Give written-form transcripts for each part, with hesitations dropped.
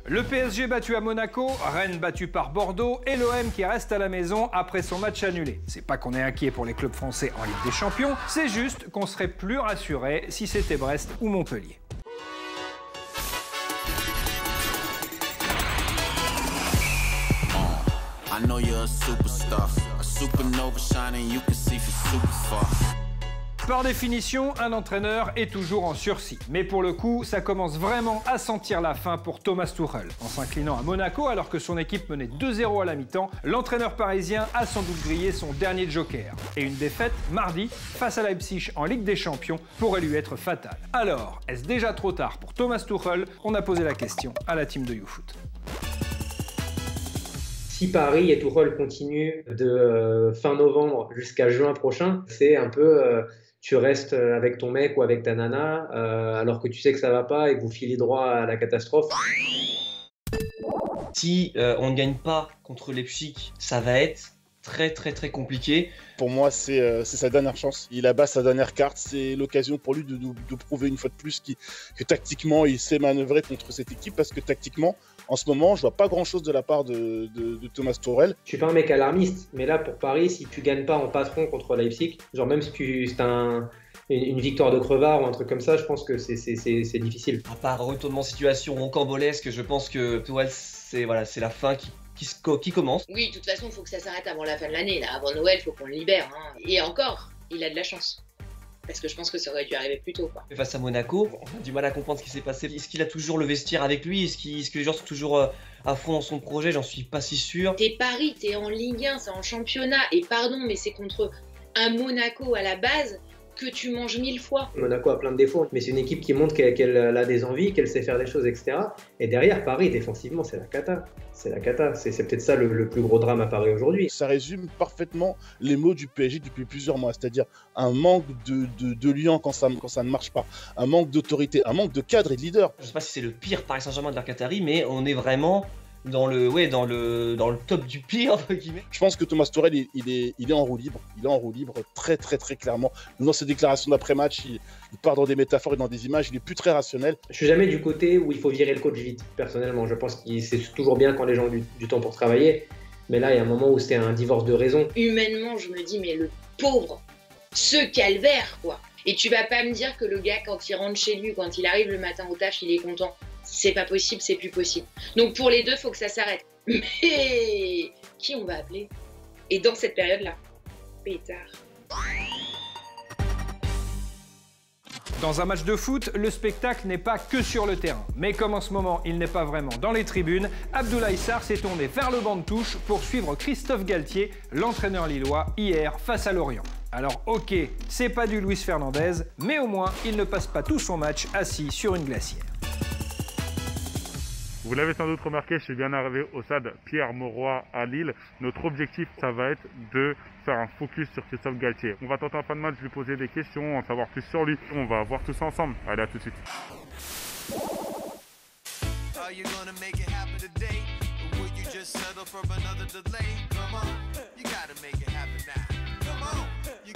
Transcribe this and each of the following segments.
Le PSG battu à Monaco, Rennes battu par Bordeaux et l'OM qui reste à la maison après son match annulé. C'est pas qu'on est inquiet pour les clubs français en Ligue des Champions, c'est juste qu'on serait plus rassuré si c'était Brest ou Montpellier. I know you're a superstar, a supernova shining, you can see from super far. Par définition, un entraîneur est toujours en sursis. Mais pour le coup, ça commence vraiment à sentir la fin pour Thomas Tuchel. En s'inclinant à Monaco alors que son équipe menait 2-0 à la mi-temps, l'entraîneur parisien a sans doute grillé son dernier joker. Et une défaite, mardi, face à Leipzig en Ligue des Champions, pourrait lui être fatale. Alors, est-ce déjà trop tard pour Thomas Tuchel? On a posé la question à la team de YouFoot. Si Paris et Tuchel continuent de fin novembre jusqu'à juin prochain, c'est un peu tu restes avec ton mec ou avec ta nana alors que tu sais que ça va pas et que vous filez droit à la catastrophe. Si on ne gagne pas contre Leipzig, ça va être très compliqué. Pour moi, c'est sa dernière chance. Il abat sa dernière carte. C'est l'occasion pour lui de prouver une fois de plus que tactiquement, il sait manœuvrer contre cette équipe parce que tactiquement, en ce moment, je vois pas grand-chose de la part de Thomas Tuchel. Je suis pas un mec alarmiste, mais là, pour Paris, si tu gagnes pas en patron contre Leipzig, genre même si c'est une victoire de crevard ou un truc comme ça, je pense que c'est difficile. À part retournement de situation rocambolesque, je pense que Tuchel, c'est la fin qui commence. Oui, de toute façon, il faut que ça s'arrête avant la fin de l'année. Là. Avant Noël, il faut qu'on le libère. Hein. Et encore, il a de la chance. Parce que je pense que ça aurait dû arriver plus tôt. Quoi. Face à Monaco, on a du mal à comprendre ce qui s'est passé. Est-ce qu'il a toujours le vestiaire avec lui? Est-ce que les gens sont toujours à fond dans son projet? J'en suis pas si sûr. T'es Paris, t'es en Ligue 1, c'est en championnat. Et pardon, mais c'est contre un Monaco à la base que tu manges 1000 fois. Monaco a plein de défauts, mais c'est une équipe qui montre qu'elle a des envies, qu'elle sait faire des choses, etc. Et derrière, Paris, défensivement, c'est la cata. C'est la cata. C'est peut-être ça le plus gros drame à Paris aujourd'hui. Ça résume parfaitement les mots du PSG depuis plusieurs mois, c'est-à-dire un manque de liant quand ça ne marche pas, un manque d'autorité, un manque de cadre et de leader. Je sais pas si c'est le pire Paris Saint-Germain de l'Arcatari, mais on est vraiment dans le top du pire, entre guillemets. Je pense que Thomas Tuchel, il est en roue libre. Il est en roue libre très clairement. Dans ses déclarations d'après-match, il part dans des métaphores et dans des images. Il est plus très rationnel. Je suis jamais du côté où il faut virer le coach vite, personnellement. Je pense que c'est toujours bien quand les gens ont du temps pour travailler. Mais là, il y a un moment où c'est un divorce de raison. Humainement, je me dis, mais le pauvre, ce calvaire, quoi. Et tu vas pas me dire que le gars, quand il rentre chez lui, quand il arrive le matin au taf, il est content. C'est pas possible, c'est plus possible. Donc pour les deux, faut que ça s'arrête. Mais qui on va appeler? Et dans cette période-là, pétard. Dans un match de foot, le spectacle n'est pas que sur le terrain. Mais comme en ce moment, il n'est pas vraiment dans les tribunes, Abdoulaye Sarr s'est tourné vers le banc de touche pour suivre Christophe Galtier, l'entraîneur lillois, hier face à Lorient. Alors ok, c'est pas du Luis Fernandez, mais au moins, il ne passe pas tout son match assis sur une glacière. Vous l'avez sans doute remarqué, je suis bien arrivé au stade Pierre-Mauroy à Lille. Notre objectif, ça va être de faire un focus sur Christophe Galtier. On va tenter en fin de match de lui poser des questions, en savoir plus sur lui. On va voir tout ça ensemble. Allez, à tout de suite.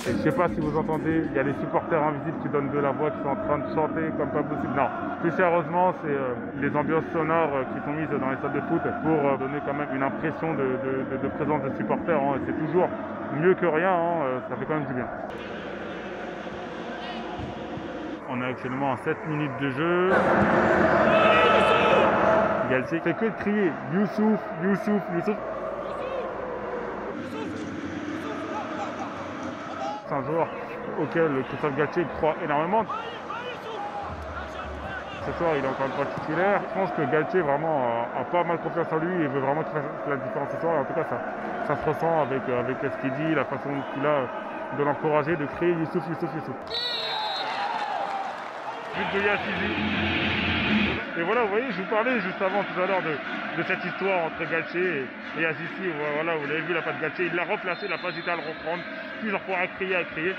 Je sais pas si vous entendez, il y a les supporters invisibles qui donnent de la voix, qui sont en train de chanter comme pas possible. Non, plus sérieusement, c'est les ambiances sonores qui sont mises dans les stades de foot pour donner quand même une impression de présence de supporters. Hein. C'est toujours mieux que rien, hein. Ça fait quand même du bien. On est actuellement à 7 minutes de jeu. Galtier fait que de crier Youssouf, Youssouf, Youssouf. C'est un joueur auquel Christophe Galtier croit énormément. Ce soir, il est encore une fois titulaire. Je pense que Galtier vraiment a pas mal confiance en lui et veut vraiment qu'il fasse la différence ce soir. Et en tout cas, ça se ressent avec ce qu'il dit, la façon qu'il a de l'encourager, de crier Youssouf, Youssouf, Youssouf. But de Yazici. Et voilà, vous voyez, je vous parlais juste avant, tout à l'heure, de cette histoire entre Galtier et Yazici. Voilà, vous l'avez vu, la passe de Galtier, il l'a replacé, il n'a pas hésité à le reprendre. Plusieurs fois à crier.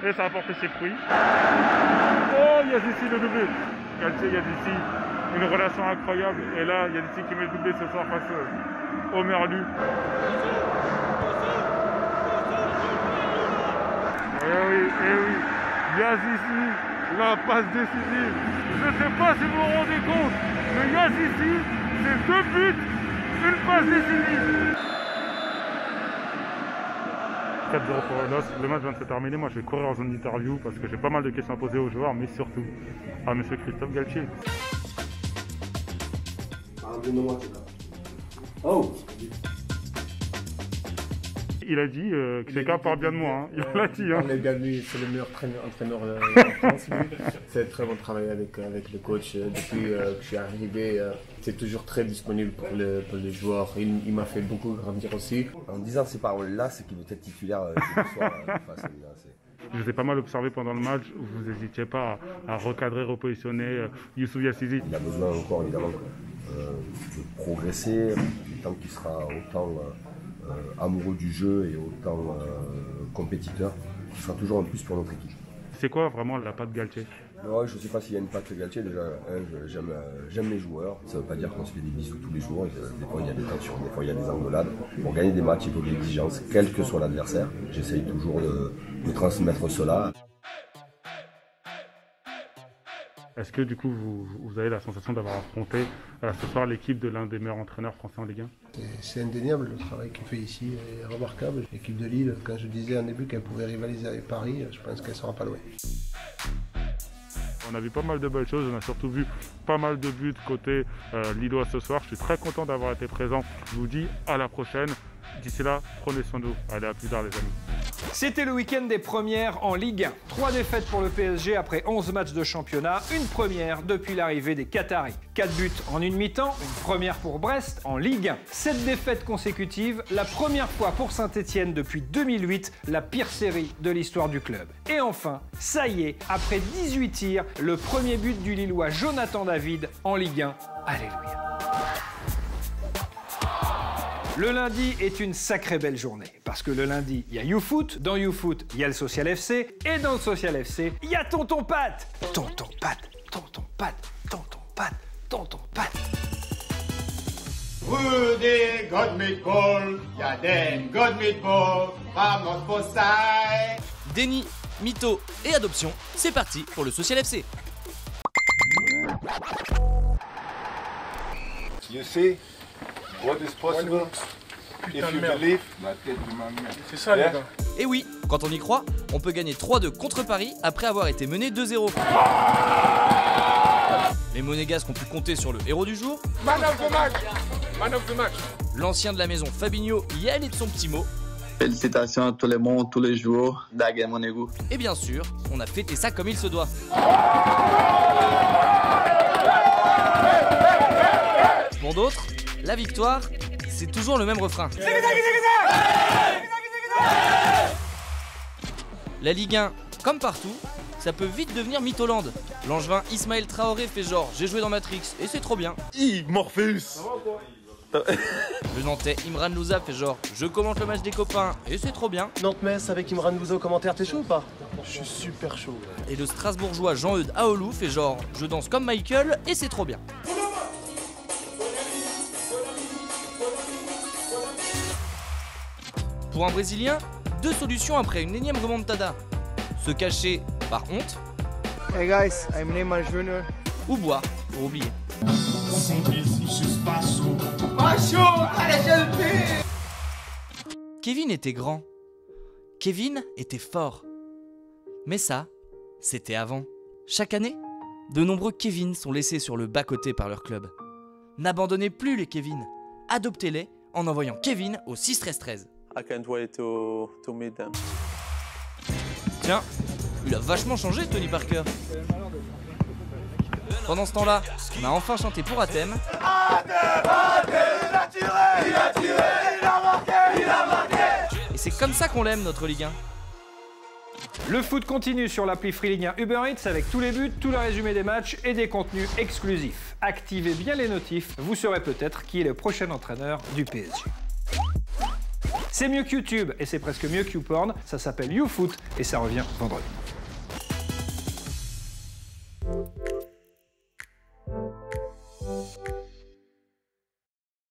Et ça a porté ses fruits. Oh, Yazici le doublé. Galtier, Yazici, une relation incroyable. Et là, Yazici qui met le doublé ce soir face au Merlu. Eh oui, Yazici, la passe décisive. Je ne sais pas si vous vous rendez compte, mais Yazici, C'est 2 buts, une passe décisive. 4-0 pour Los. Le match vient de se terminer. Moi, je vais courir en zone d'interview parce que j'ai pas mal de questions à poser aux joueurs, mais surtout à monsieur Christophe Galtier. Il a dit que Cheka parle bien de moi. Hein. Il l'a dit. Hein. On est bien lui, c'est le meilleur entraîneur en France. C'est très bon travail avec le coach. Depuis que je suis arrivé, c'est toujours très disponible pour les joueurs. Il m'a fait beaucoup grandir aussi. En disant ces paroles-là, c'est qu'il était titulaire ce soir face à Milan. Je vous ai pas mal observé pendant le match. Vous n'hésitiez pas à recadrer, repositionner Youssouf Yazici. Il a besoin encore évidemment de progresser, tant qu'il sera autant amoureux du jeu et autant compétiteur, il sera toujours en plus pour notre équipe. C'est quoi vraiment la patte Galtier? Ouais, je ne sais pas s'il y a une patte Galtier. Déjà, j'aime les joueurs. Ça ne veut pas dire qu'on se fait des bisous tous les jours. Des fois, il y a des tensions, des fois, il y a des engueulades. Pour gagner des matchs, il faut de l'exigence, quel que soit l'adversaire. J'essaye toujours de transmettre cela. Est-ce que du coup, vous avez la sensation d'avoir affronté ce soir l'équipe de l'un des meilleurs entraîneurs français en Ligue 1? C'est indéniable, le travail qu'il fait ici est remarquable. L'équipe de Lille, quand je disais en début qu'elle pouvait rivaliser avec Paris, je pense qu'elle ne sera pas loin. On a vu pas mal de belles choses, on a surtout vu pas mal de buts côté lillois ce soir. Je suis très content d'avoir été présent. Je vous dis à la prochaine. D'ici là, prenez soin de vous. Allez, à plus tard les amis. C'était le week-end des premières en Ligue 1. 3 défaites pour le PSG après 11 matchs de championnat, une première depuis l'arrivée des Qataris. 4 buts en une mi-temps, une première pour Brest en Ligue 1. 7 défaites consécutives, la première fois pour Saint-Etienne depuis 2008, la pire série de l'histoire du club. Et enfin, ça y est, après 18 tirs, le premier but du Lillois Jonathan David en Ligue 1. Alléluia. Le lundi est une sacrée belle journée, parce que le lundi, il y a YouFoot, dans YouFoot, il y a le Social FC, et dans le Social FC, il y a Tonton Pat. Tonton Pat, Tonton Pat, Tonton Pat, Tonton Pat. Rudy, God meatball, ja den God meatball, vamos posai. Déni, mytho et adoption, c'est parti pour le Social FC. You see what is possible if you believe. C'est ça, les gars. Et oui, quand on y croit, on peut gagner 3-2 contre Paris après avoir été mené 2-0. Les Monégasques ont pu compter sur le héros du jour. Man of the match. Man of the match. L'ancien de la maison Fabinho y allait de son petit mot. Félicitations à tout le monde, tous les joueurs d'Ague Monégo. Et bien sûr, on a fêté ça comme il se doit. Pour d'autres, la victoire, c'est toujours le même refrain. La Ligue 1, comme partout, ça peut vite devenir mytholand. L'angevin Ismaël Traoré fait genre « j'ai joué dans Matrix et c'est trop bien ». Morpheus. Le Nantais Imran Louza fait genre « je commente le match des copains et c'est trop bien ». Nantes-Metz avec Imran Louza au commentaire, t'es chaud ou pas? Je suis super chaud. Et le Strasbourgeois Jean-Eudes Aoulou fait genre « je danse comme Michael et c'est trop bien ». Pour un Brésilien, 2 solutions après une énième remontada. Se cacher par honte. Hey guys, I'm Neymar Jr. Ou boire pour oublier. Kevin était grand. Kevin était fort. Mais ça, c'était avant. Chaque année, de nombreux Kevin sont laissés sur le bas-côté par leur club. N'abandonnez plus les Kevin. Adoptez-les en envoyant Kevin au 6-13-13. I can't wait to meet them. Tiens, il a vachement changé Tony Parker. Pendant ce temps-là, on a enfin chanté pour Athème. Et c'est comme ça qu'on l'aime notre Ligue 1. Le foot continue sur l'appli Free Ligue 1 Uber Eats avec tous les buts, tous les résumés des matchs et des contenus exclusifs. Activez bien les notifs, vous saurez peut-être qui est le prochain entraîneur du PSG. C'est mieux que YouTube et c'est presque mieux que YouPorn, ça s'appelle YouFoot et ça revient vendredi.